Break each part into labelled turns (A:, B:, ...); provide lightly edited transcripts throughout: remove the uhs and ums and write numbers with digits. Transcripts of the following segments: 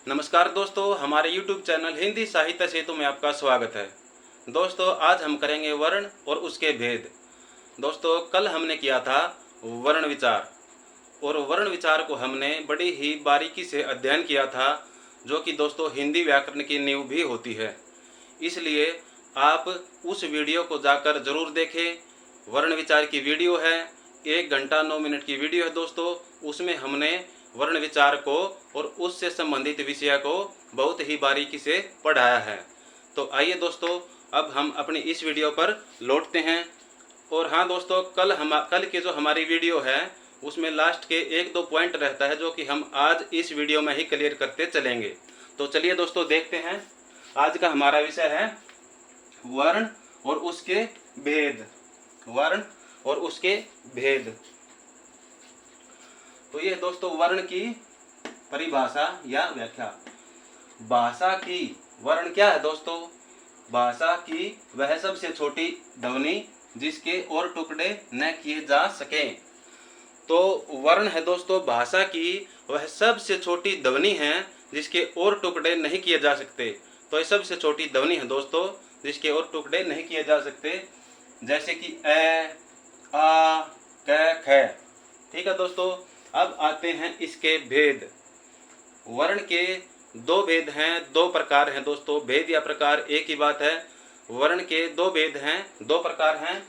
A: नमस्कार दोस्तों, हमारे YouTube चैनल हिंदी साहित्य सेतु में आपका स्वागत है। दोस्तों, आज हम करेंगे वर्ण और उसके भेद। दोस्तों, कल हमने किया था वर्ण विचार और वर्ण विचार को हमने बड़ी ही बारीकी से अध्ययन किया था, जो कि दोस्तों हिंदी व्याकरण की नींव भी होती है। इसलिए आप उस वीडियो को जाकर ज़रूर देखें। वर्ण विचार की वीडियो है, 1 घंटा 9 मिनट की वीडियो है दोस्तों। उसमें हमने वर्ण विचार को और उससे संबंधित विषय को बहुत ही बारीकी से पढ़ाया है। तो आइए दोस्तों, अब हम अपनी इस वीडियो पर लौटते हैं। और हाँ दोस्तों, कल की जो हमारी वीडियो है उसमें लास्ट के 1-2 पॉइंट रहता है, जो कि हम आज इस वीडियो में ही क्लियर करते चलेंगे। तो चलिए दोस्तों, देखते हैं। आज का हमारा विषय है वर्ण और उसके भेद। वर्ण और उसके भेद। तो ये दोस्तों वर्ण की परिभाषा या व्याख्या। भाषा की वर्ण क्या है दोस्तों? भाषा की वह सबसे छोटी ध्वनि जिसके और टुकड़े न किए जा सके। तो वर्ण है दोस्तों भाषा की वह सबसे छोटी ध्वनि है जिसके और टुकड़े नहीं किए जा सकते। तो ये सबसे छोटी ध्वनि है दोस्तों जिसके और टुकड़े नहीं किए जा सकते, जैसे कि ए, आ, क, ख। ठीक है दोस्तों, अब आते हैं इसके भेद। वर्ण के 2 भेद हैं, 2 प्रकार हैं दोस्तों। भेद या प्रकार एक ही बात है। वर्ण के 2 भेद हैं, 2 प्रकार हैं,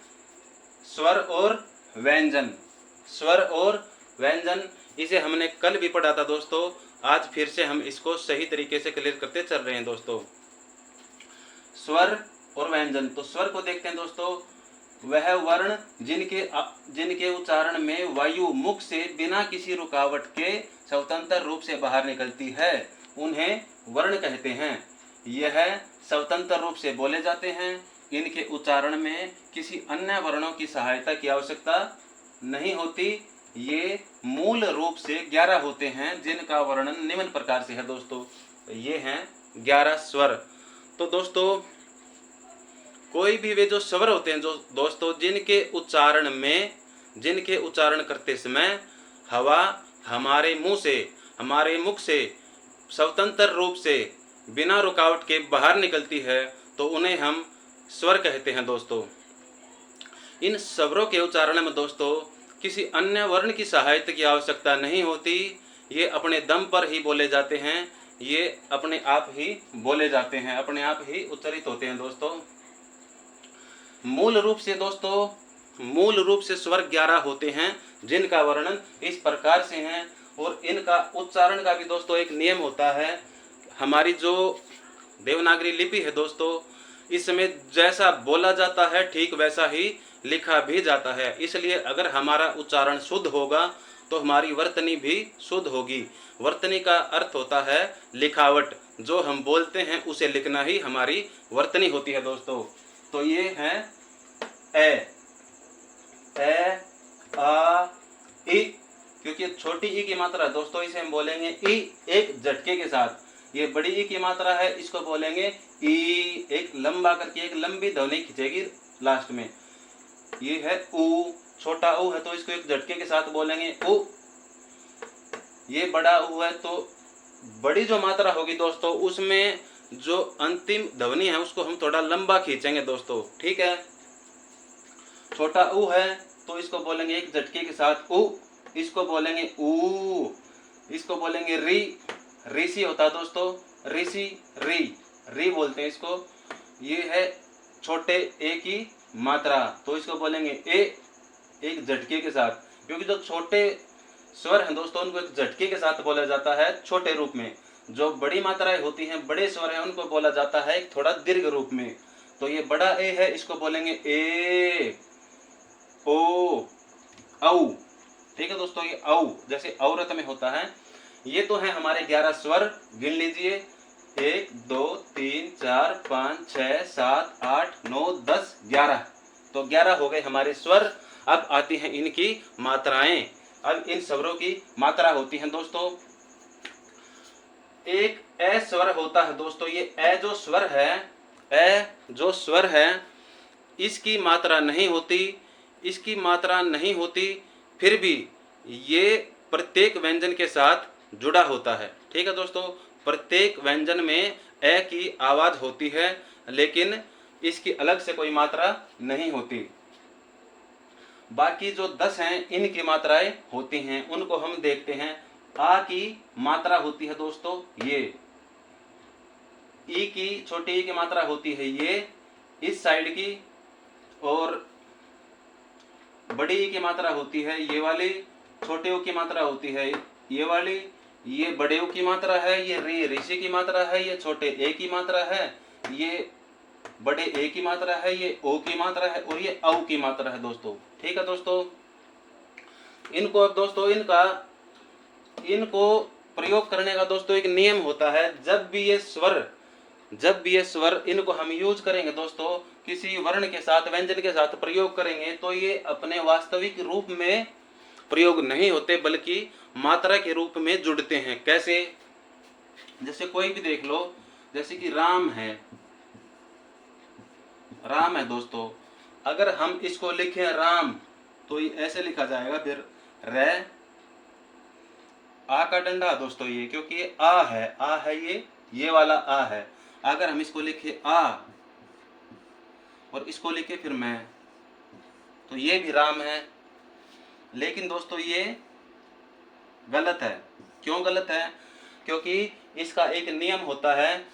A: स्वर और व्यंजन। स्वर और व्यंजन, इसे हमने कल भी पढ़ा था दोस्तों। आज फिर से हम इसको सही तरीके से क्लियर करते चल रहे हैं दोस्तों। स्वर और व्यंजन। तो स्वर को देखते हैं दोस्तों। वह वर्ण जिनके उच्चारण में वायु मुख से बिना किसी रुकावट के स्वतंत्र रूप से बाहर निकलती है, उन्हें वर्ण कहते हैं। यह स्वतंत्र रूप से बोले जाते हैं। इनके उच्चारण में किसी अन्य वर्णों की सहायता की आवश्यकता नहीं होती। ये मूल रूप से 11 होते हैं, जिनका वर्णन निम्न प्रकार से है दोस्तों। ये हैं 11 स्वर। तो दोस्तों, कोई भी वे जो स्वर होते हैं जो दोस्तों जिनके उच्चारण करते समय हवा हमारे मुख से स्वतंत्र रूप से बिना रुकावट के बाहर निकलती है, तो उन्हें हम स्वर कहते हैं दोस्तों। इन स्वरों के उच्चारण में दोस्तों किसी अन्य वर्ण की सहायता की आवश्यकता नहीं होती। ये अपने दम पर ही बोले जाते हैं। ये अपने आप ही बोले जाते हैं, अपने आप ही उच्चारित होते हैं दोस्तों। मूल रूप से स्वर 11 होते हैं, जिनका वर्णन इस प्रकार से है। और इनका उच्चारण का भी दोस्तों एक नियम होता है। हमारी जो देवनागरी लिपि है दोस्तों, इसमें जैसा बोला जाता है ठीक वैसा ही लिखा भी जाता है। इसलिए अगर हमारा उच्चारण शुद्ध होगा तो हमारी वर्तनी भी शुद्ध होगी। वर्तनी का अर्थ होता है लिखावट। जो हम बोलते हैं उसे लिखना ही हमारी वर्तनी होती है दोस्तों। तो ये है ए, आ, ई। क्योंकि छोटी ई की मात्रा है दोस्तों, इसे हम बोलेंगे ई एक झटके के साथ। ये बड़ी ई की मात्रा है, इसको बोलेंगे ई। एक लंबा करके एक लंबी ध्वनि खिंचेगी लास्ट में। ये है ऊ। छोटा ऊ है तो इसको एक झटके के साथ बोलेंगे ऊ। ये बड़ा ऊ है तो बड़ी जो मात्रा होगी दोस्तों, उसमें जो अंतिम ध्वनि है उसको हम थोड़ा लंबा खींचेंगे दोस्तों। ठीक है। छोटा ऊ है तो इसको बोलेंगे एक झटके के साथ ऊ। इसको बोलेंगे ऊ। इसको बोलेंगे री। ऋषि होता है दोस्तों, ऋषि, री बोलते हैं इसको। ये है छोटे ए की मात्रा, तो इसको बोलेंगे ए एक झटके के साथ। क्योंकि जो छोटे स्वर हैं दोस्तों उनको एक झटके के साथ बोला जाता है छोटे रूप में। जो बड़ी मात्राएं होती हैं, बड़े स्वर हैं, उनको बोला जाता है एक थोड़ा दीर्घ रूप में। तो ये बड़ा ए है, इसको बोलेंगे ए, ओ, औ। ठीक है दोस्तों, ये औ जैसे औरत में होता है। ये तो है हमारे 11 स्वर। गिन लीजिए 1 2 3 4 5 6 7 8 9 10 11। तो 11 हो गए हमारे स्वर। अब आती हैं इनकी मात्राएं। अब इन स्वरों की मात्रा होती है दोस्तों। एक ए स्वर होता है दोस्तों। ये ए जो स्वर है इसकी मात्रा नहीं होती, फिर भी ये प्रत्येक व्यंजन के साथ जुड़ा होता है। ठीक है दोस्तों, प्रत्येक व्यंजन में ए की आवाज होती है, लेकिन इसकी अलग से कोई मात्रा नहीं होती। बाकी जो 10 हैं इनकी मात्राएं होती हैं, उनको हम देखते हैं। आ की मात्रा होती है दोस्तों ये, ई की छोटी ई की मात्रा होती है ये इस साइड की, और बड़ी ई की मात्रा होती है ये वाली, छोटे ओ की मात्रा होती है ये वाली, ये बड़े ओ की मात्रा है, ये रे ऋषि की मात्रा है, ये छोटे ए की मात्रा है, ये बड़े ए की मात्रा है, ये ओ की मात्रा है, और ये औ की मात्रा है दोस्तों। ठीक है दोस्तों, इनको अब दोस्तों इनको प्रयोग करने का दोस्तों एक नियम होता है। जब भी ये स्वर इनको हम यूज करेंगे दोस्तों, किसी वर्ण के साथ, व्यंजन के साथ प्रयोग करेंगे, तो ये अपने वास्तविक रूप में प्रयोग नहीं होते, बल्कि मात्रा के रूप में जुड़ते हैं। कैसे? जैसे कोई भी देख लो, जैसे कि राम है दोस्तों, अगर हम इसको लिखें राम तो ये ऐसे लिखा जाएगा, फिर रे आ का डंडा दोस्तों ये, क्योंकि ये आ है, ये वाला आ है। अगर हम इसको लिखे आ और इसको लिखे फिर मैं, तो ये भी राम है। लेकिन दोस्तों ये गलत है। क्यों गलत है? क्योंकि इसका एक नियम होता है,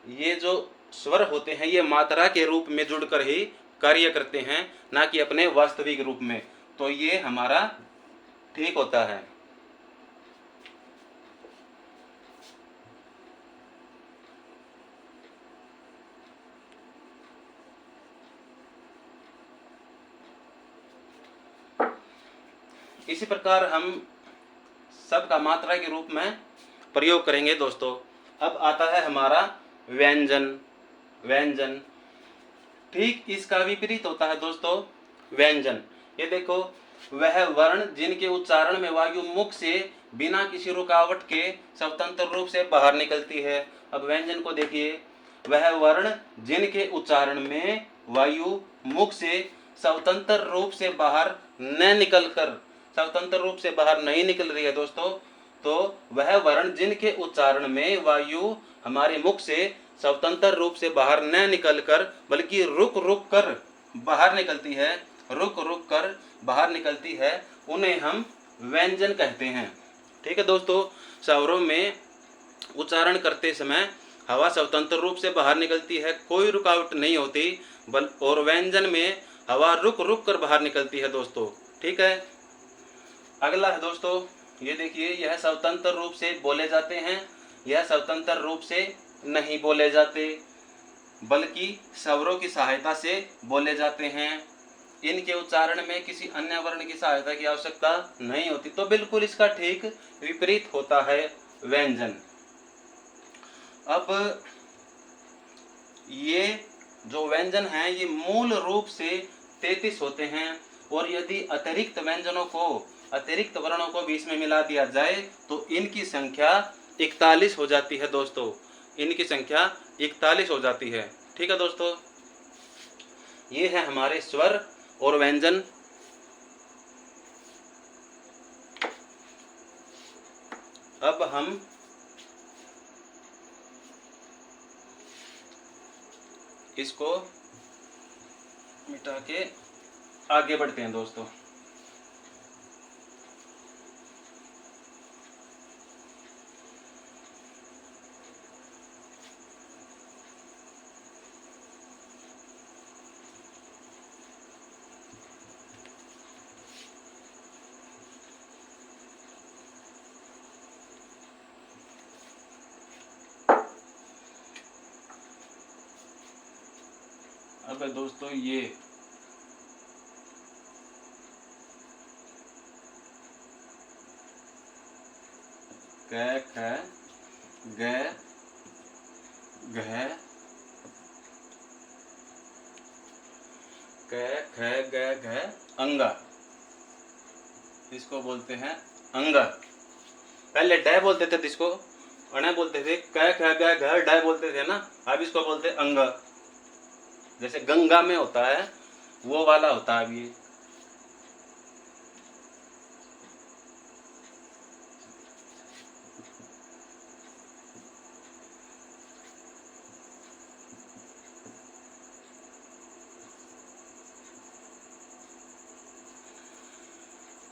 A: ये जो स्वर होते हैं ये मात्रा के रूप में जुड़कर ही कार्य करते हैं, ना कि अपने वास्तविक रूप में। तो ये हमारा ठीक होता है। इसी प्रकार हम सबका मात्रा के रूप में प्रयोग करेंगे दोस्तों। अब आता है हमारा व्यंजन। ठीक इसका विपरीत होता है दोस्तों व्यंजन। ये देखो, वह वर्ण जिनके उच्चारण में वायु मुख से बिना किसी रुकावट के स्वतंत्र रूप से बाहर निकलती है। अब व्यंजन को देखिए, वह वर्ण जिनके उच्चारण में वायु मुख से स्वतंत्र रूप से बाहर न निकलकर, स्वतंत्र रूप से बाहर नहीं निकल रही है दोस्तों, तो वह वर्ण जिनके उच्चारण में वायु हमारे मुख से स्वतंत्र रूप से बाहर न निकलकर बल्कि रुक रुक कर बाहर निकलती है, उन्हें हम व्यंजन कहते हैं। ठीक है दोस्तों, स्वरों में उच्चारण करते समय हवा स्वतंत्र रूप से बाहर निकलती है, कोई रुकावट नहीं होती, और व्यंजन में हवा रुक रुक कर बाहर निकलती है दोस्तों। ठीक है, अगला है दोस्तों, ये देखिए, यह स्वतंत्र रूप से बोले जाते हैं, यह स्वतंत्र रूप से नहीं बोले जाते, बल्कि स्वरों की सहायता से बोले जाते हैं। इनके उच्चारण में किसी अन्य वर्ण की सहायता की आवश्यकता नहीं होती। तो बिल्कुल इसका ठीक विपरीत होता है व्यंजन। अब ये जो व्यंजन हैं ये मूल रूप से 33 होते हैं, और यदि अतिरिक्त वर्णों को भी इसमें मिला दिया जाए तो इनकी संख्या 41 हो जाती है दोस्तों। इनकी संख्या 41 हो जाती है। ठीक है दोस्तों, ये है हमारे स्वर और व्यंजन। अब हम इसको मिटा के आगे बढ़ते हैं दोस्तों। अब है दोस्तों ये क ख ग घ क ख ग घ अंगा, इसको बोलते हैं अंगा। पहले डै बोलते थे, जिसको अण बोलते थे, क ख ग घ डै बोलते थे ना, अब इसको बोलते अंगा। जैसे गंगा में होता है वो वाला होता है। अब ये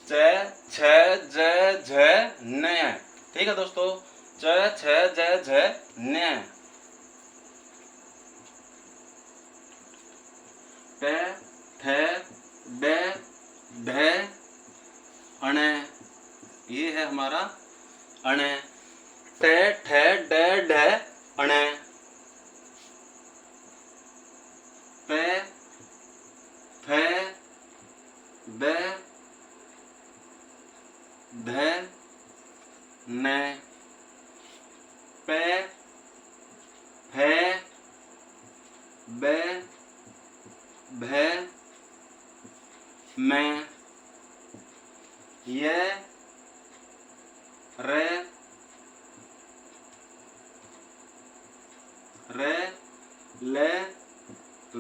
A: च छ ज झ न। ठीक है दोस्तों, च छ ज झ न। ट ठ ड ढ अण, ये है हमारा अण। ट ठ ड ढ अण। प फ ब ध न। प फ ब भ म। य र ल व।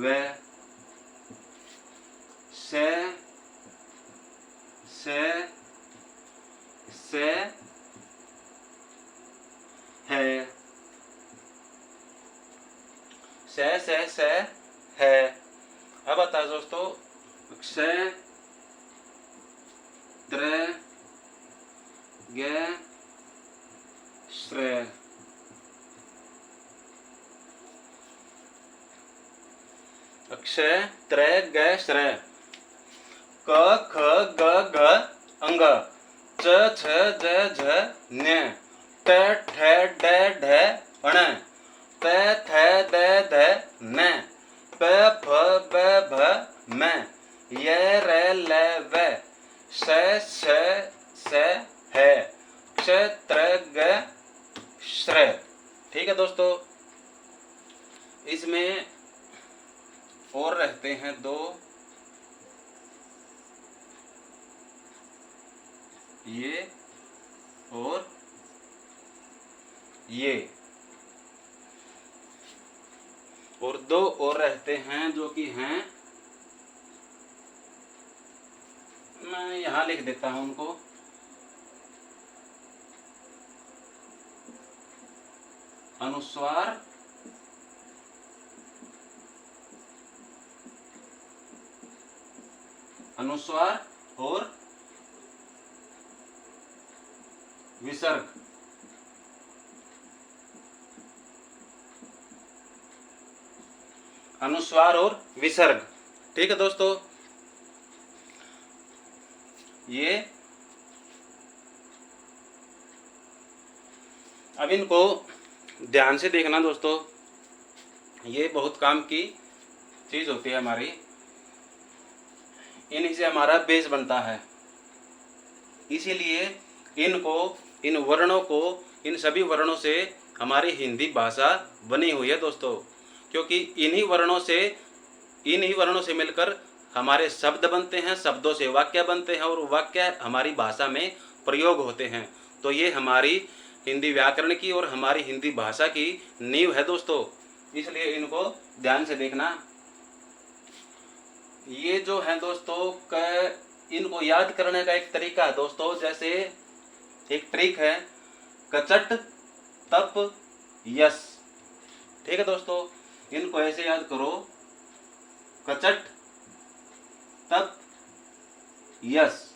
A: स है। स है। अब आता है दोस्तों क्ष त्र ग श्र। क्ष त्र ग श्र। क ख ग घ अंग। च छ ज झ न। ट ठ ड ढ अण। प थ द ध न। प फ ब भ म। य र ल व। स है। क्ष त्र ग श्र। ठीक है दोस्तों, इसमें और रहते हैं दो, ये और ये, और दो और रहते हैं जो कि हैं, मैं यहां लिख देता हूं उनको। अनुस्वार और विसर्ग। अनुस्वार और विसर्ग। ठीक है दोस्तों, ये अब इनको ध्यान से देखना दोस्तों, ये बहुत काम की चीज होती है हमारी, इन्हीं से हमारा बेस बनता है। इसीलिए इनको, इन वर्णों को, इन सभी वर्णों से हमारी हिंदी भाषा बनी हुई है दोस्तों, क्योंकि इन्हीं वर्णों से मिलकर हमारे शब्द बनते हैं, शब्दों से वाक्य बनते हैं, और वाक्य हमारी भाषा में प्रयोग होते हैं। तो ये हमारी हिंदी व्याकरण की और हमारी हिंदी भाषा की नींव है दोस्तों, इसलिए इनको ध्यान से देखना। ये जो है दोस्तों, इनको याद करने का एक तरीका है दोस्तों, जैसे एक ट्रिक है, कचट तप यस। ठीक है दोस्तों, इनको ऐसे याद करो, कचट तप यस।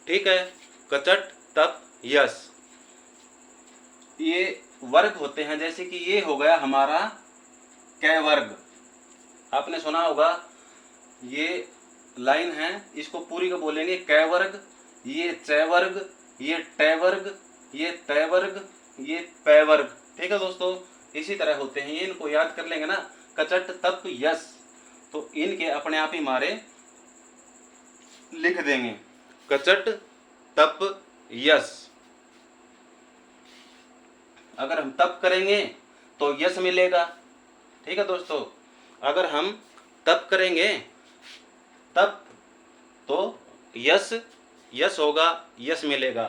A: ठीक है, कचट तप यस, ये वर्ग होते हैं। जैसे कि ये हो गया हमारा कै वर्ग, आपने सुना होगा, ये लाइन है, इसको पूरी को बोलेंगे कै वर्ग, ये च वर्ग, ये ट वर्ग, ये त वर्ग, ये पै वर्ग। ठीक है दोस्तों, इसी तरह होते हैं ये, इनको याद कर लेंगे ना, कचट तप यस, तो इनके अपने आप ही मारे लिख देंगे, कचट तप यस। अगर हम तप करेंगे तो यस मिलेगा। ठीक है दोस्तों, अगर हम तप करेंगे तप, तो यस होगा, यस मिलेगा।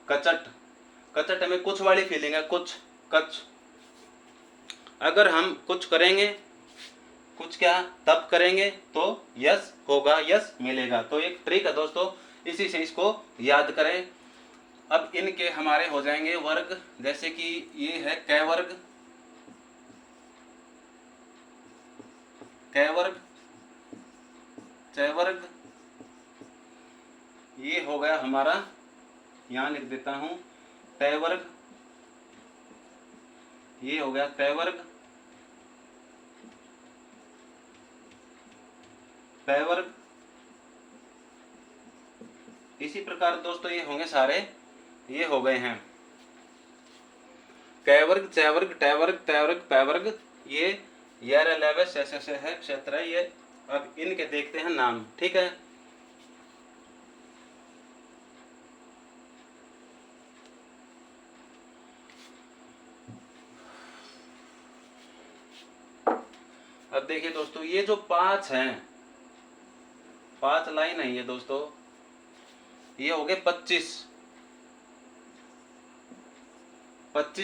A: कचट में कुछ वाली फीलिंग है, कुछ, कच। अगर हम कुछ करेंगे, कुछ क्या तप करेंगे, तो यस होगा, यस मिलेगा। तो एक ट्रिक है दोस्तों, इसी से इसको याद करें। अब इनके हमारे हो जाएंगे वर्ग, जैसे कि ये है कै वर्ग, कै वर्ग, च वर्ग, ये हो गया हमारा, यहाँ लिख देता हूं ट वर्ग, ये हो गया ट वर्ग, प वर्ग। इसी प्रकार दोस्तों ये होंगे सारे, ये हो गए हैं क वर्ग, च वर्ग, ट वर्ग, त वर्ग, प वर्ग, ये यार लेवे से है क्षेत्र है ये। अब इनके देखते हैं नाम, ठीक है। अब देखिए दोस्तों, ये जो 5 हैं, 5 लाइन है ये दोस्तों, ये हो गए 25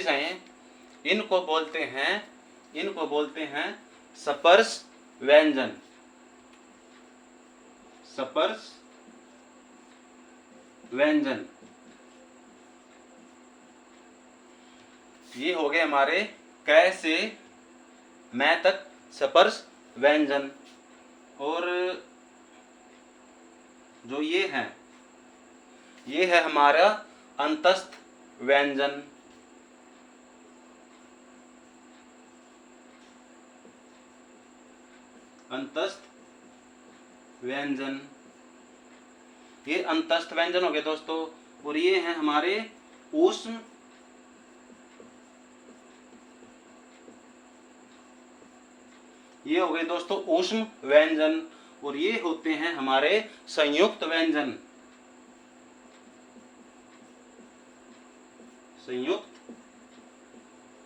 A: हैं। इनको बोलते हैं स्पर्श व्यंजन, स्पर्श व्यंजन। ये हो गए हमारे क से मैं तक स्पर्श व्यंजन। और जो ये है हमारा अंतस्थ व्यंजन। अंतस्थ व्यंजन, ये अंतस्थ व्यंजन हो गए दोस्तों। और ये हैं हमारे ऊष्म ये हो गए दोस्तों ऊष्म व्यंजन। और ये होते हैं हमारे संयुक्त व्यंजन, संयुक्त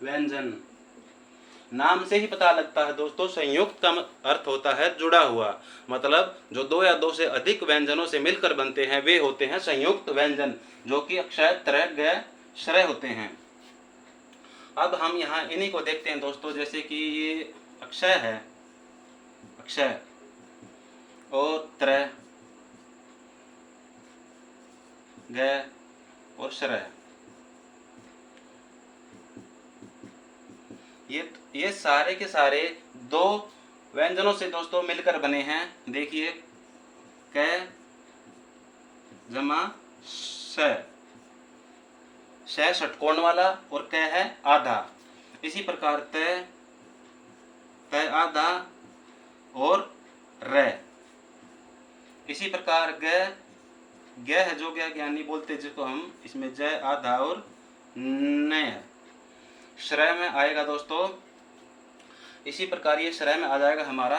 A: व्यंजन। नाम से ही पता लगता है दोस्तों, संयुक्त का अर्थ होता है जुड़ा हुआ, मतलब जो 2 या 2 से अधिक व्यंजनों से मिलकर बनते हैं वे होते हैं संयुक्त व्यंजन, जो कि अक्षय, त्रय, गय, श्रय होते हैं। अब हम यहाँ इन्हीं को देखते हैं दोस्तों, जैसे कि ये अक्षय है, अक्षय और त्रय, गय और श्रय। ये सारे के सारे 2 व्यंजनों से दोस्तों मिलकर बने हैं। देखिए क जमा श, श षटकोण वाला और क है आधा। इसी प्रकार त आधा और र। इसी प्रकार ग है जो गया ज्ञानी बोलते जिसको हम, इसमें ज आधा और न श्रय में आएगा दोस्तों। इसी प्रकार ये श्रय में आ जाएगा हमारा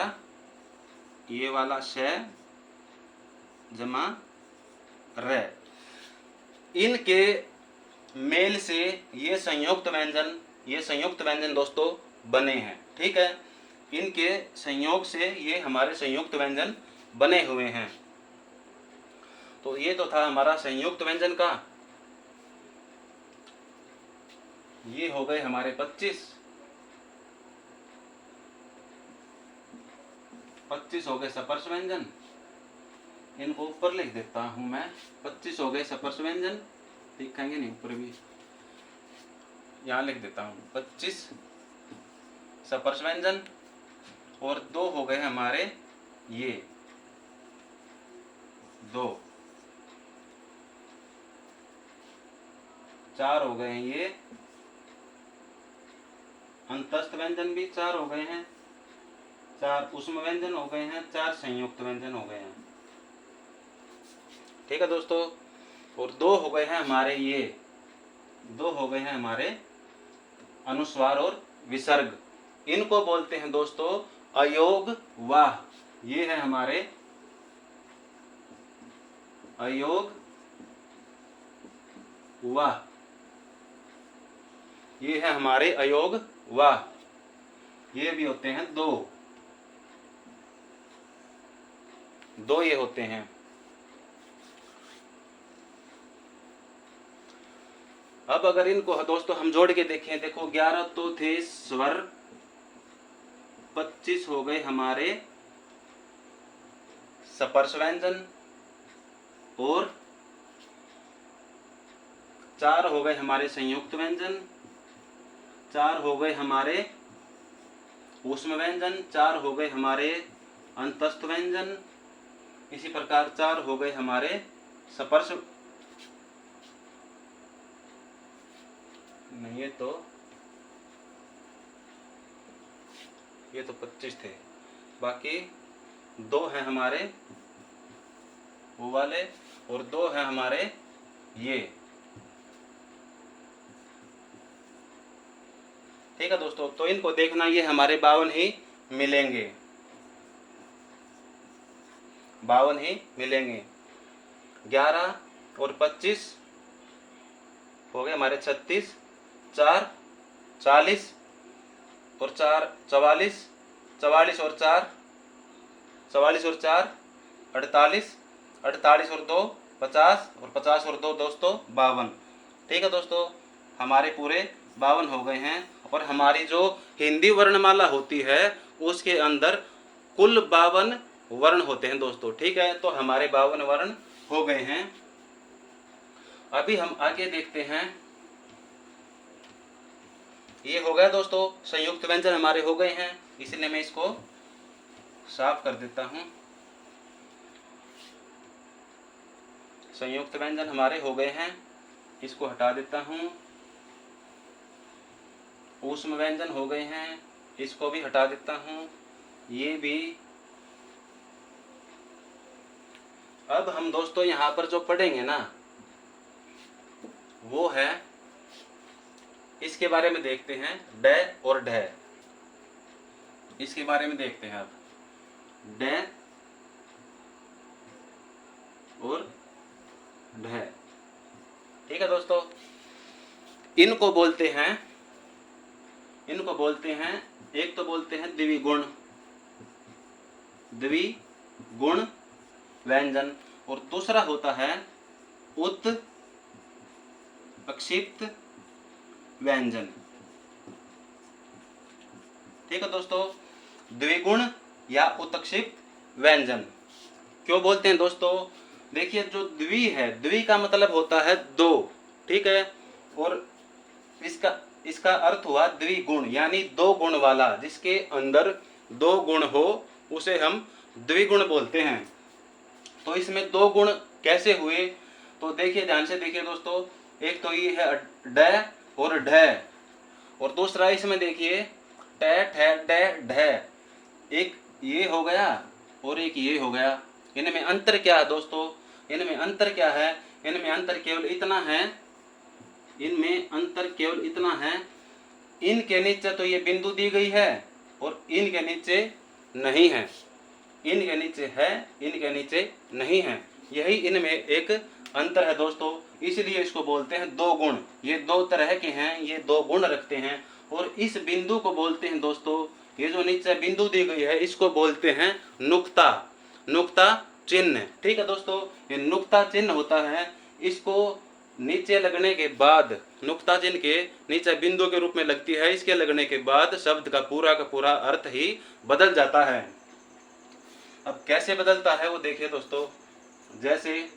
A: ये वाला श जमा र। इनके मेल से ये संयुक्त व्यंजन दोस्तों बने हैं, ठीक है। इनके संयोग से ये हमारे संयुक्त व्यंजन बने हुए हैं। तो ये तो था हमारा संयुक्त व्यंजन का। ये हो गए हमारे 25 हो गए स्पर्श व्यंजन। इनको ऊपर लिख देता हूं मैं, 25 हो गए स्पर्श व्यंजन, दिखाएंगे नहीं ऊपर भी, यहाँ लिख देता हूं 25 स्पर्श व्यंजन। और 2 हो गए हमारे ये 2, 4 हो गए हैं ये अंतस्थ व्यंजन भी 4 हो गए हैं, 4 ऊष्म व्यंजन हो गए हैं, 4 संयुक्त व्यंजन हो गए हैं, ठीक है दोस्तों। और 2 हो गए हैं हमारे ये 2 हो गए हैं हमारे अनुस्वार और विसर्ग। इनको बोलते हैं दोस्तों अयोग वाह। ये है हमारे अयोग वाह, ये है हमारे अयोग वाह। ये भी होते हैं 2 ये होते हैं। अब अगर इनको दोस्तों हम जोड़ के देखें, देखो 11 तो थे स्वर, 25 हो गए हमारे स्पर्श व्यंजन और 4 हो गए हमारे संयुक्त व्यंजन, 4 हो गए हमारे ऊष्म व्यंजन, 4 हो गए हमारे अंतस्थ व्यंजन इसी प्रकार 4 हो गए हमारे स्पर्श, नहीं ये तो 25 थे, बाकी 2 हैं हमारे वो वाले और 2 हैं हमारे ये। ठीक है दोस्तों, तो इनको देखना, ये हमारे 52 ही मिलेंगे, 52 ही मिलेंगे। 11 और 25 हो गए हमारे 36, 4 40 और 4 44, 44 और 4 48, 48 और 2 50 और 50 और 2 दोस्तों 52। ठीक है दोस्तों, हमारे पूरे 52 हो गए हैं। और हमारी जो हिंदी वर्णमाला होती है उसके अंदर कुल 52 वर्ण होते हैं दोस्तों। ठीक है, तो हमारे 52 वर्ण हो गए हैं। अभी हम आगे देखते हैं, ये हो गया दोस्तों, संयुक्त व्यंजन हमारे हो गए हैं, इसलिए मैं इसको साफ कर देता हूं। संयुक्त व्यंजन हमारे हो गए हैं, इसको हटा देता हूं। ऊष्म व्यंजन हो गए हैं, इसको भी हटा देता हूं, ये भी। अब हम दोस्तों यहाँ पर जो पढ़ेंगे ना वो है, इसके बारे में देखते हैं, ड और ढ। इसके बारे में देखते हैं अब, ड और ढ। ठीक है दोस्तों, इनको बोलते हैं एक तो बोलते हैं द्विगुण व्यंजन, और दूसरा होता है उत्क्षिप्त व्यंजन। ठीक है दोस्तों, द्विगुण या उत्क्षिप्त व्यंजन क्यों बोलते हैं दोस्तों? देखिए, जो द्वि है, द्वि का मतलब होता है 2। ठीक है, और इसका अर्थ हुआ द्विगुण, यानी 2 गुण वाला, जिसके अंदर 2 गुण हो उसे हम द्विगुण बोलते हैं। तो इसमें 2 गुण कैसे हुए? तो देखिए, ध्यान से देखिए दोस्तों, एक तो ये है ड और ढ, और दूसरा इसमें देखिए ट ठ ड ढ। एक ये हो गया और एक ये हो गया। इनमें अंतर क्या है दोस्तों? इनमें अंतर क्या है? इनमें अंतर केवल इतना है, इनके नीचे तो ये बिंदु दी गई है और इनके नीचे नहीं है। इनके नीचे है, इनके नीचे नहीं है। यही इनमें एक अंतर है दोस्तों, इसलिए इसको बोलते हैं 2 गुण। ये 2 तरह के हैं, ये 2 गुण रखते हैं। और इस बिंदु को बोलते हैं दोस्तों, ये जो नीचे बिंदु दी गई है इसको बोलते हैं नुक्ता चिन्ह। ठीक है दोस्तों, ये नुक्ता चिन्ह होता है। इसको नीचे लगने के बाद, नुक्ता चिन्ह के नीचे बिंदु के रूप में लगती है, इसके लगने के बाद शब्द का पूरा अर्थ ही बदल जाता है। अब कैसे बदलता है वो देखिए दोस्तों, जैसे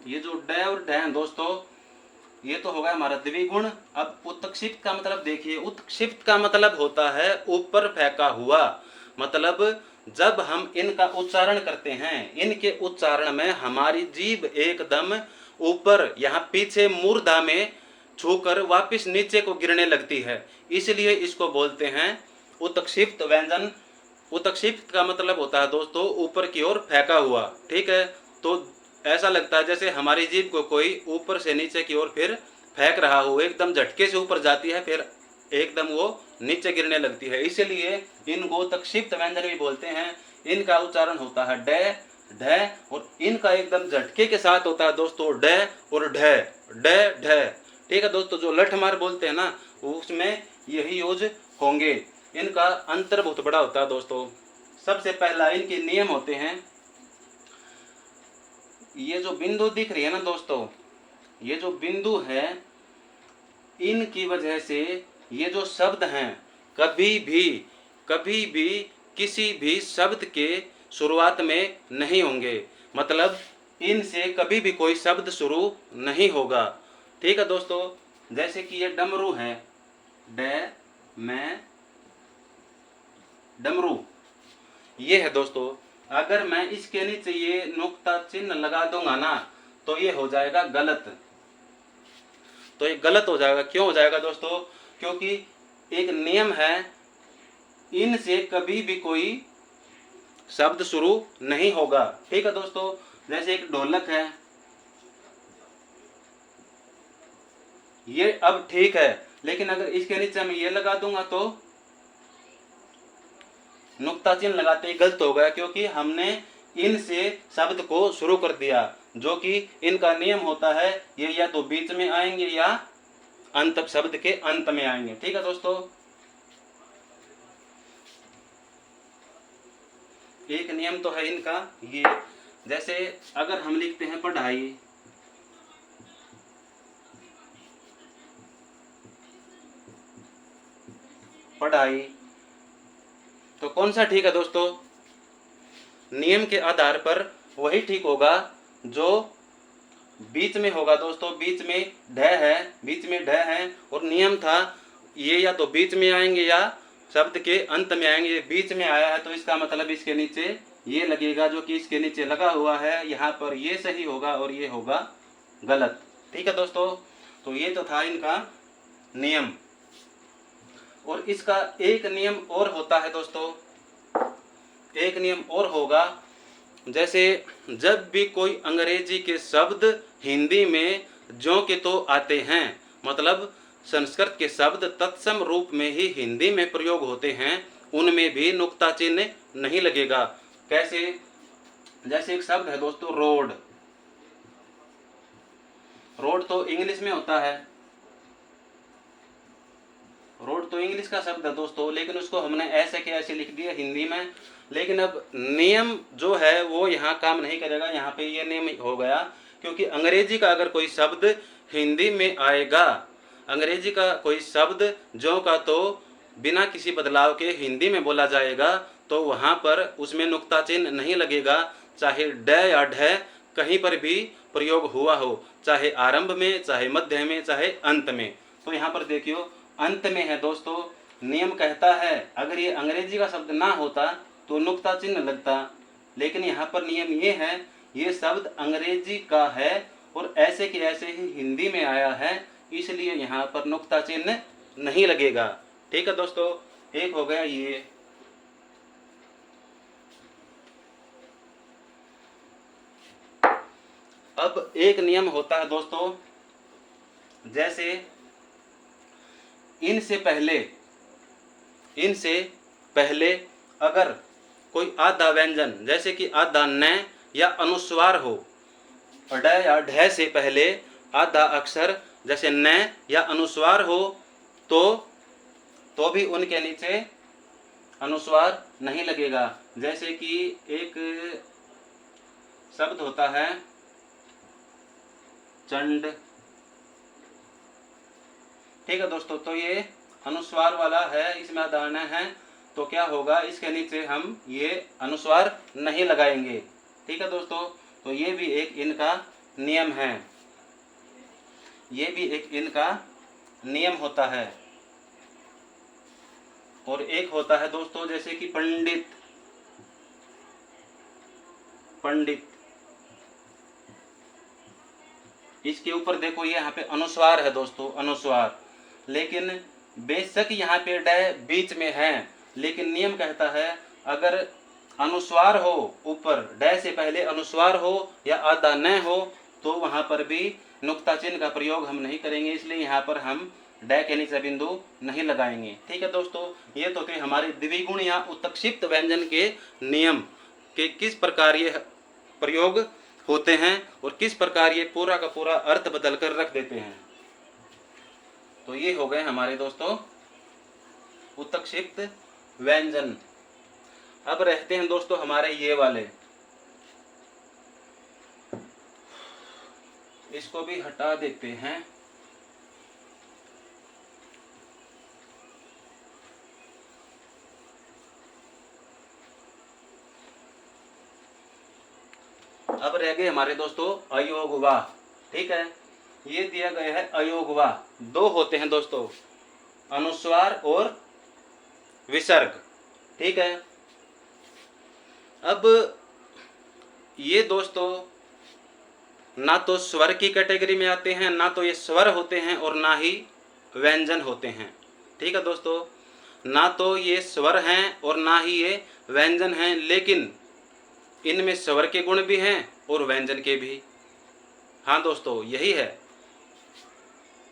A: ये जो ड और ढ हैं दोस्तों, ये तो होगा हमारा द्विगुण। अब उत्क्षिप्त का मतलब देखिए, उत्क्षिप्त का मतलब होता है ऊपर फेंका हुआ। मतलब जब हम इनका उच्चारण करते हैं, इनके उच्चारण में हमारी जीभ एकदम ऊपर, यहाँ पीछे मूर्धा में छूकर वापस नीचे को गिरने लगती है, इसलिए इसको बोलते हैं उत्क्षिप्त व्यंजन। उत्क्षिप्त का मतलब होता है दोस्तों ऊपर की ओर फेंका हुआ। ठीक है, तो ऐसा लगता है जैसे हमारी जीभ को कोई ऊपर से नीचे की ओर फिर फेंक रहा हो, एकदम झटके से ऊपर जाती है, फिर एकदम वो नीचे गिरने लगती है, इसलिए इनको उत्क्षिप्त व्यंजन भी बोलते हैं। इनका उच्चारण होता है ड ढ, और इनका एकदम झटके के साथ होता है दोस्तों ड और ढ ड ढ। ठीक है दोस्तों, जो लठमार बोलते हैं ना उसमें यही यूज होंगे। इनका अंतर बहुत बड़ा होता है दोस्तों। सबसे पहला इनके नियम होते हैं, ये जो बिंदु दिख रही है ना दोस्तों, ये जो बिंदु है, इनकी वजह से ये जो शब्द हैं कभी भी किसी भी शब्द के शुरुआत में नहीं होंगे। मतलब इनसे कभी भी कोई शब्द शुरू नहीं होगा। ठीक है दोस्तों, जैसे कि ये डमरू है, ड मैं डमरू, ये है दोस्तों। अगर मैं इसके नीचे ये नुक्ता चिन्ह लगा दूंगा ना, तो ये हो जाएगा गलत। तो ये गलत हो जाएगा। क्यों हो जाएगा दोस्तों? क्योंकि एक नियम है, इनसे कभी भी कोई शब्द शुरू नहीं होगा। ठीक है दोस्तों, जैसे एक ढोलक है, ये अब ठीक है, लेकिन अगर इसके नीचे मैं ये लगा दूंगा तो नुक्ता चिन्ह लगाते ही गलत हो गया, क्योंकि हमने इनसे शब्द को शुरू कर दिया, जो कि इनका नियम होता है, ये या तो बीच में आएंगे या अंत शब्द के अंत में आएंगे। ठीक है दोस्तों, एक नियम तो है इनका ये। जैसे अगर हम लिखते हैं पढ़ाई, पढ़ाई, तो कौन सा ठीक है दोस्तों? नियम के आधार पर वही ठीक होगा जो बीच में होगा दोस्तों। बीच में ढ है, बीच में ढ है, और नियम था ये या तो बीच में आएंगे या शब्द के अंत में आएंगे। बीच में आया है तो इसका मतलब इसके नीचे ये लगेगा, जो कि इसके नीचे लगा हुआ है, यहाँ पर ये सही होगा और ये होगा गलत। ठीक है दोस्तों, तो ये तो था इनका नियम। और इसका एक नियम और होता है दोस्तों, एक नियम और होगा। जैसे जब भी कोई अंग्रेजी के शब्द हिंदी में ज्यों के तो आते हैं, मतलब संस्कृत के शब्द तत्सम रूप में ही हिंदी में प्रयोग होते हैं, उनमें भी नुक्ता चिन्ह नहीं लगेगा। कैसे? जैसे एक शब्द है दोस्तों रोड, रोड तो इंग्लिश में होता है, रोड तो इंग्लिश का शब्द है दोस्तों, लेकिन उसको हमने ऐसे के ऐसे लिख दिया हिंदी में। लेकिन अब नियम जो है वो यहाँ काम नहीं करेगा, यहाँ पे ये नियम हो गया, क्योंकि अंग्रेजी का अगर कोई शब्द हिंदी में आएगा, अंग्रेजी का कोई शब्द जो का तो बिना किसी बदलाव के हिंदी में बोला जाएगा, तो वहाँ पर उसमें नुक्ता चिन्ह नहीं लगेगा, चाहे ड या ढ कहीं पर भी प्रयोग हुआ हो, चाहे आरंभ में, चाहे मध्य में, चाहे अंत में। तो यहाँ पर देखियो अंत में है दोस्तों। नियम कहता है अगर ये अंग्रेजी का शब्द ना होता तो नुक्ता चिन्ह लगता, लेकिन यहाँ पर नियम ये है, ये शब्द अंग्रेजी का है और ऐसे के ऐसे ही हिंदी में आया है, इसलिए यहाँ पर नुक्ता चिन्ह नहीं लगेगा। ठीक है दोस्तों, एक हो गया ये। अब एक नियम होता है दोस्तों, जैसे इनसे पहले अगर कोई आधा व्यंजन, जैसे कि आधा न या अनुस्वार हो, ड या ढ से पहले आधा अक्षर जैसे न या अनुस्वार हो, तो भी उनके नीचे अनुस्वार नहीं लगेगा। जैसे कि एक शब्द होता है चंड। ठीक है दोस्तों, तो ये अनुस्वार वाला है, इसमें आधा न है, तो क्या होगा, इसके नीचे हम ये अनुस्वार नहीं लगाएंगे। ठीक है दोस्तों, तो ये भी एक इनका नियम है, ये भी एक इनका नियम होता है। और एक होता है दोस्तों जैसे कि पंडित, पंडित, इसके ऊपर देखो ये यहाँ पे अनुस्वार है दोस्तों, अनुस्वार, लेकिन बेशक यहाँ पे ड बीच में है, लेकिन नियम कहता है अगर अनुस्वार हो, ऊपर ड से पहले अनुस्वार हो या आधा न हो, तो वहाँ पर भी नुक्ता चिन्ह का प्रयोग हम नहीं करेंगे, इसलिए यहाँ पर हम ड के नीचे बिंदु नहीं लगाएंगे। ठीक है दोस्तों, ये तो थे हमारे द्विगुण या उत्क्षिप्त व्यंजन के नियम के किस प्रकार ये प्रयोग होते हैं और किस प्रकार ये पूरा का पूरा अर्थ बदल कर रख देते हैं। तो ये हो गए हमारे दोस्तों उत्क्षिप्त व्यंजन। अब रहते हैं दोस्तों हमारे ये वाले, इसको भी हटा देते हैं। अब रह गए हमारे दोस्तों अयोगवा। ठीक है, ये दिया गया है अयोगवा। दो होते हैं दोस्तों, अनुस्वार और विसर्ग। ठीक है, अब ये दोस्तों ना तो स्वर की कैटेगरी में आते हैं, ना तो ये स्वर होते हैं और ना ही व्यंजन होते हैं। ठीक है दोस्तों, ना तो ये स्वर हैं और ना ही ये व्यंजन हैं, लेकिन इनमें स्वर के गुण भी हैं और व्यंजन के भी। हाँ दोस्तों, यही है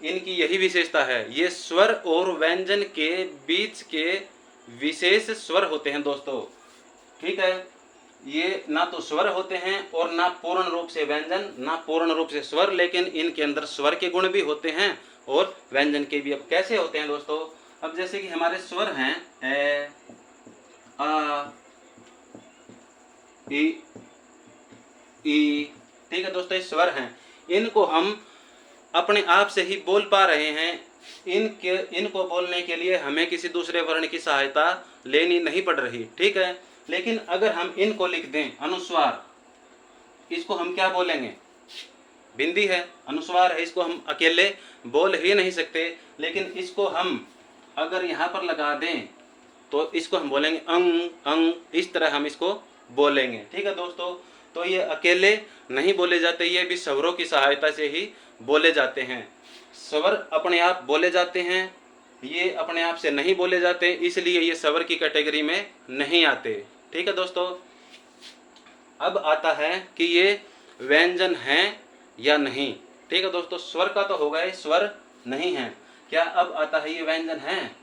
A: इनकी, यही विशेषता है। ये स्वर और व्यंजन के बीच के विशेष स्वर होते हैं दोस्तों। ठीक है, ये ना तो स्वर होते हैं और ना पूर्ण रूप से व्यंजन, ना पूर्ण रूप से स्वर, लेकिन इनके अंदर स्वर के गुण भी होते हैं और व्यंजन के भी। अब कैसे होते हैं दोस्तों? अब जैसे कि हमारे स्वर हैं ए, आ, ई। ठीक है दोस्तों, ये स्वर हैं, इनको हम अपने आप से ही बोल पा रहे हैं। इनको बोलने के लिए हमें किसी दूसरे वर्ण की सहायता लेनी नहीं पड़ रही। ठीक है, लेकिन अगर हम इनको लिख दें अनुस्वार, इसको हम क्या बोलेंगे? बिंदी है, अनुस्वार है, इसको हम अकेले बोल ही नहीं सकते। लेकिन इसको हम अगर यहाँ पर लगा दें तो इसको हम बोलेंगे अंग अंग, इस तरह हम इसको बोलेंगे। ठीक है दोस्तों, तो ये अकेले नहीं बोले जाते, ये भी स्वरों की सहायता से ही बोले जाते हैं। स्वर अपने आप बोले जाते हैं, ये अपने आप से नहीं बोले जाते, इसलिए ये स्वर की कैटेगरी में नहीं आते। ठीक है दोस्तों, अब आता है कि ये व्यंजन हैं या नहीं। ठीक है दोस्तों, स्वर का तो हो गए, स्वर नहीं है। क्या अब आता है ये व्यंजन हैं?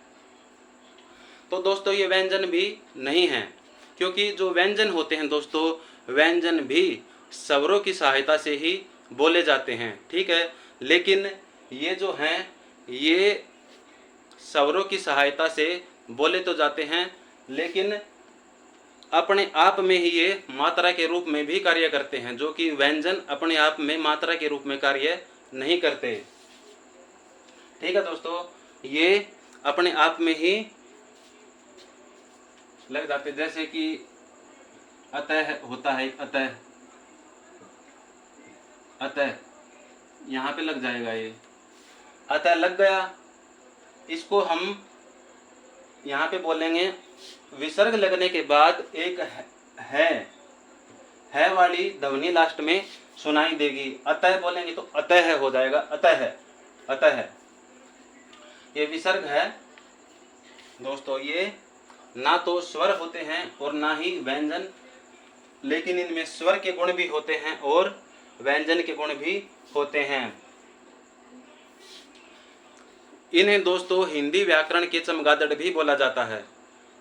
A: तो दोस्तों ये व्यंजन भी नहीं है, क्योंकि जो व्यंजन होते हैं दोस्तों, व्यंजन भी स्वरों की सहायता से ही बोले जाते हैं। ठीक है, लेकिन ये जो हैं ये स्वरों की सहायता से बोले तो जाते हैं, लेकिन अपने आप में ही ये मात्रा के रूप में भी कार्य करते हैं, जो कि व्यंजन अपने आप में मात्रा के रूप में कार्य नहीं करते। ठीक है दोस्तों, ये अपने आप में ही लग जाते, जैसे कि अतः होता है, अतः अतः यहाँ पे लग जाएगा, ये अतः लग गया। इसको हम यहाँ पे बोलेंगे, विसर्ग लगने के बाद एक है वाली ध्वनि लास्ट में सुनाई देगी। अतः बोलेंगे तो अतः हो जाएगा, अतः अतः। ये विसर्ग है दोस्तों, ये ना तो स्वर होते हैं और ना ही व्यंजन, लेकिन इनमें स्वर के गुण भी होते हैं और व्यंजन के गुण भी होते हैं। इन्हें दोस्तों हिंदी व्याकरण के चमगादड़ भी बोला जाता है।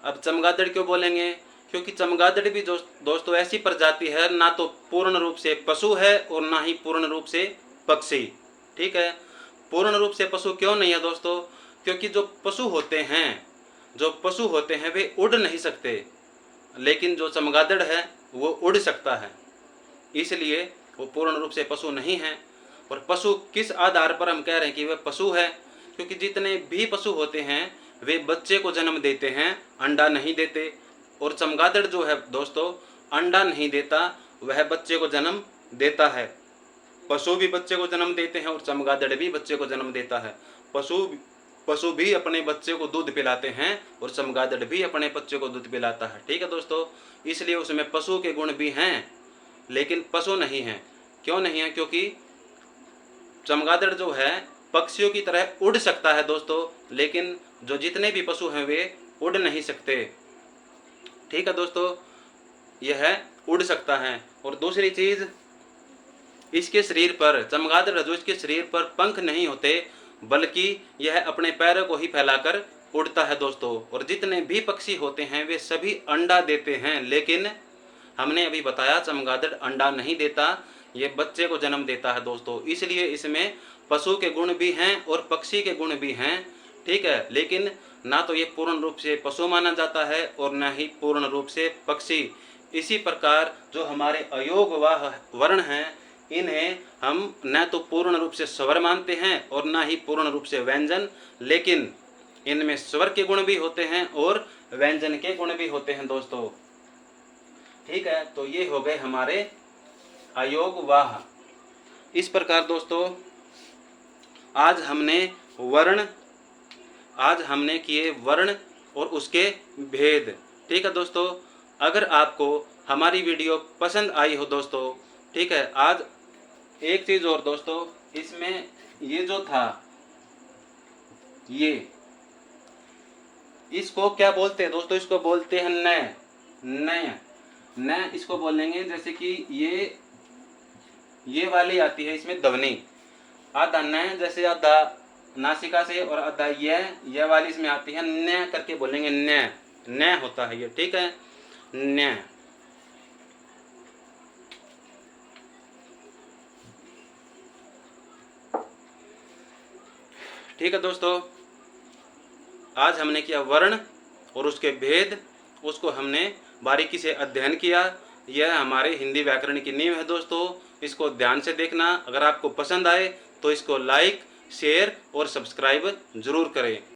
A: अब चमगादड़ क्यों बोलेंगे? क्योंकि चमगादड़ भी दोस्तों ऐसी प्रजाति है, ना तो पूर्ण रूप से पशु है और ना ही पूर्ण रूप से पक्षी। ठीक है, पूर्ण रूप से पशु क्यों नहीं है दोस्तों? क्योंकि जो पशु होते हैं वे उड़ नहीं सकते, लेकिन जो चमगादड़ है वो उड़ सकता है, इसलिए वो पूर्ण रूप से पशु नहीं है। और पशु किस आधार पर हम कह रहे हैं कि वह पशु है? क्योंकि जितने भी पशु होते हैं वे बच्चे को जन्म देते हैं, अंडा नहीं देते। और चमगादड़ जो है दोस्तों, अंडा नहीं देता, वह बच्चे को जन्म देता है। पशु भी बच्चे को जन्म देते हैं और चमगादड़ भी बच्चे को जन्म देता है। पशु भी अपने बच्चे को दूध पिलाते हैं और चमगादड़ भी अपने बच्चे को दूध पिलाता है। ठीक है दोस्तों, इसलिए उसमें पशु के गुण भी हैं, लेकिन पशु नहीं है। क्यों नहीं है? क्योंकि चमगादड़ जो है पक्षियों की तरह उड़ सकता है दोस्तों, लेकिन जो जितने भी पशु हैं वे उड़ नहीं सकते। ठीक है दोस्तों, यह उड़ सकता है। और दूसरी चीज, इसके शरीर पर, चमगादड़ जो इसके शरीर पर पंख नहीं होते, बल्कि यह अपने पैरों को ही फैलाकर उड़ता है दोस्तों। और जितने भी पक्षी होते हैं वे सभी अंडा देते हैं, लेकिन हमने अभी बताया चमगादड़ अंडा नहीं देता, ये बच्चे को जन्म देता है दोस्तों। इसलिए इसमें पशु के गुण भी हैं और पक्षी के गुण भी हैं। ठीक है, लेकिन ना तो ये पूर्ण रूप से पशु माना जाता है और ना ही पूर्ण रूप से पक्षी। इसी प्रकार जो हमारे अयोगवाह वर्ण हैं, इन्हें हम न तो पूर्ण रूप से स्वर मानते हैं और ना ही पूर्ण रूप से व्यंजन, लेकिन इनमें स्वर के गुण भी होते हैं और व्यंजन के गुण भी होते हैं दोस्तों। ठीक है, तो ये हो गए हमारे अयोग वाह। इस प्रकार दोस्तों आज हमने किए वर्ण और उसके भेद। ठीक है दोस्तों, अगर आपको हमारी वीडियो पसंद आई हो दोस्तों, ठीक है, आज एक चीज़ और दोस्तों, इसमें ये जो था ये, इसको क्या बोलते हैं दोस्तों? इसको बोलते हैं न। न इसको बोलेंगे, जैसे कि ये वाली आती है इसमें ध्वनि, आधा न, जैसे आधा नासिका से और आधा ये वाली इसमें आती है, न करके बोलेंगे, न होता है ये। ठीक है, न। ठीक है दोस्तों, आज हमने किया वर्ण और उसके भेद, उसको हमने बारीकी से अध्ययन किया। यह हमारे हिंदी व्याकरण की नींव है दोस्तों, इसको ध्यान से देखना। अगर आपको पसंद आए तो इसको लाइक, शेयर और सब्सक्राइब जरूर करें।